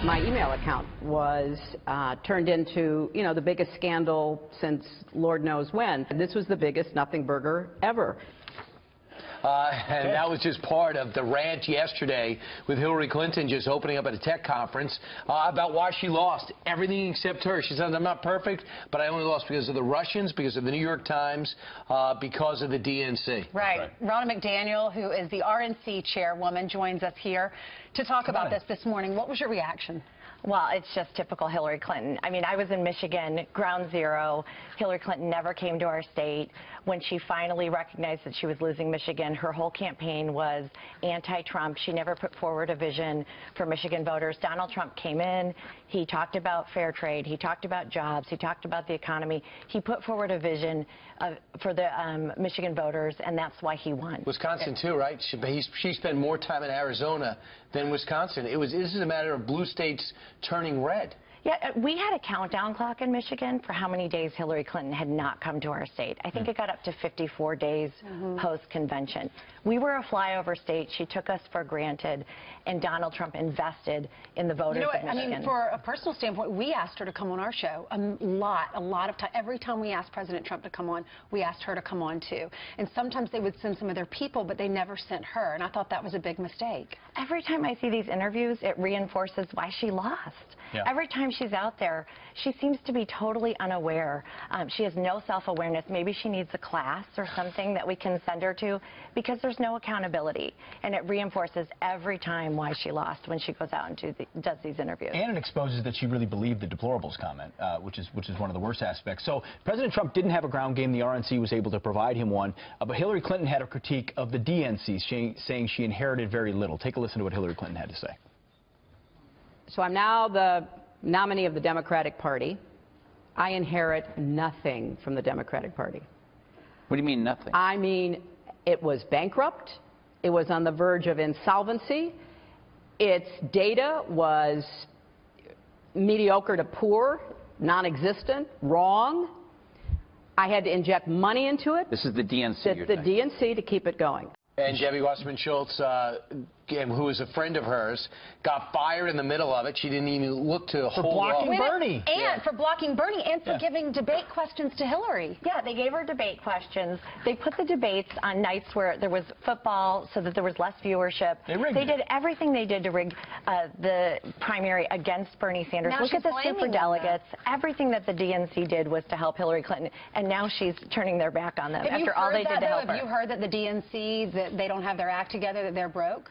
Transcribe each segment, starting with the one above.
My email account was turned into, the biggest scandal since Lord knows when. This was the biggest nothing burger ever. And that was just part of the rant yesterday with Hillary Clinton just opening up at a tech conference about why she lost. Everything except her. She said, I'm not perfect, but I only lost because of the Russians, because of the New York Times, because of the DNC. Right. Ronna McDaniel, who is the RNC chairwoman, joins us here to talk about this morning. What was your reaction? Well, it's just typical Hillary Clinton. I mean, I was in Michigan, ground zero. Hillary Clinton never came to our state. When she finally recognized that she was losing Michigan, her whole campaign was anti-Trump. She never put forward a vision for Michigan voters. Donald Trump came in. He talked about fair trade. He talked about jobs. He talked about the economy. He put forward a vision for the Michigan voters, and that's why he won. Wisconsin, too, right? She spent more time in Arizona than Wisconsin. This is a matter of blue states turning red. Yeah, we had a countdown clock in Michigan for how many days Hillary Clinton had not come to our state. I think it got up to 54 days post-convention. We were a flyover state. She took us for granted, and Donald Trump invested in the voters of Michigan. I mean, for a personal standpoint, we asked her to come on our show a lot of time. Every time we asked President Trump to come on, we asked her to come on, too. And sometimes they would send some of their people, but they never sent her, and I thought that was a big mistake. Every time I see these interviews, it reinforces why she lost. Yeah. Every time she's out there, she seems to be totally unaware. She has no self-awareness. Maybe she needs a class or something that we can send her to, because there's no accountability. And it reinforces every time why she lost when she goes out and does these interviews. And it exposes that she really believed the deplorables comment, which is one of the worst aspects. So President Trump didn't have a ground game. The RNC was able to provide him one. But Hillary Clinton had a critique of the DNC, saying she inherited very little. Take a listen to what Hillary Clinton had to say. So I'm now the nominee of the Democratic Party. I inherit nothing from the Democratic Party. What do you mean nothing? I mean, it was bankrupt. It was on the verge of insolvency. Its data was mediocre to poor, non-existent, wrong. I had to inject money into it. This is the DNC. The DNC to keep it going. And Debbie Wasserman Schultz, who is a friend of hers, got fired in the middle of it. She didn't even look to hold blocking Bernie. And for blocking Bernie and for giving debate questions to Hillary. Yeah, they gave her debate questions. They put the debates on nights where there was football so that there was less viewership. They did everything they did to rig the primary against Bernie Sanders. Now look at the superdelegates. Everything that the DNC did was to help Hillary Clinton, and now she's turning their back on them after all they did to help her. Have you heard that the DNC, that they don't have their act together, that they're broke?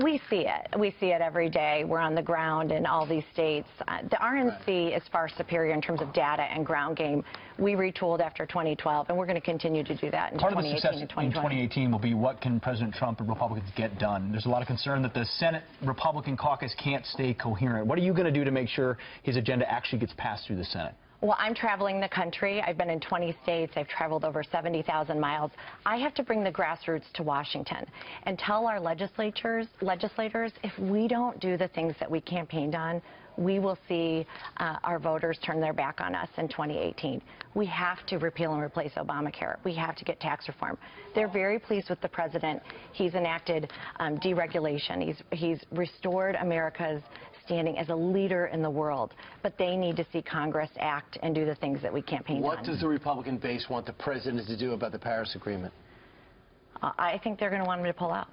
We see it. We see it every day. We're on the ground in all these states. The RNC is far superior in terms of data and ground game. We retooled after 2012, and we're going to continue to do that in 2018 and 2020. Part of the success in 2018 will be what can President Trump and Republicans get done. There's a lot of concern that the Senate Republican caucus can't stay coherent. What are you going to do to make sure his agenda actually gets passed through the Senate? Well, I'm traveling the country. I've been in 20 states. I've traveled over 70,000 miles. I have to bring the grassroots to Washington and tell our legislators, if we don't do the things that we campaigned on, we will see our voters turn their back on us in 2018. We have to repeal and replace Obamacare. We have to get tax reform. They're very pleased with the president. He's enacted deregulation. He's restored America's standing as a leader in the world. But they need to see Congress act and do the things that we campaigned on. What does the Republican base want the president to do about the Paris Agreement? I think they're going to want him to pull out.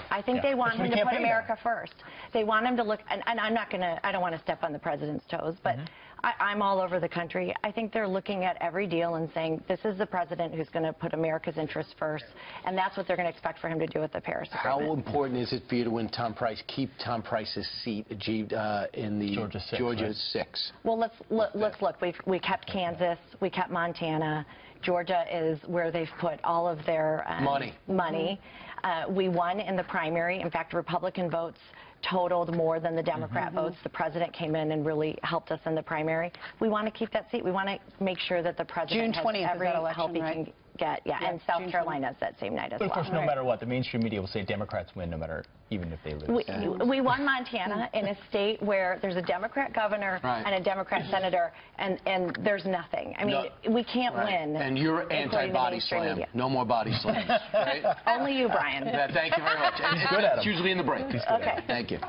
I think they want him to put America first. They want him to look, and I'm not going to, I don't want to step on the president's toes, but I'm all over the country. I think they're looking at every deal and saying, this is the president who's going to put America's interests first, and that's what they're going to expect for him to do with the Paris Agreement. How important is it for you to win Tom Price, keep Tom Price's seat achieved in the Georgia 6? Well, let's look. We kept Kansas. We kept Montana. Georgia is where they've put all of their money. We won in the primary. In fact, Republican votes totaled more than the Democrat votes. The president came in and really helped us in the primary. We want to keep that seat. We want to make sure that the president has every help he can get. Yeah, and South Carolina is that same night as well. But of course, no matter what, the mainstream media will say Democrats win no matter, even if they lose. We won Montana in a state where there's a Democrat governor and a Democrat senator, and there's nothing. I mean, we can't win. And you're anti-body slam. No more body slams, right? Only you, Brian. Thank you very much. He's good at them. It's usually in the break. Okay. Thank you.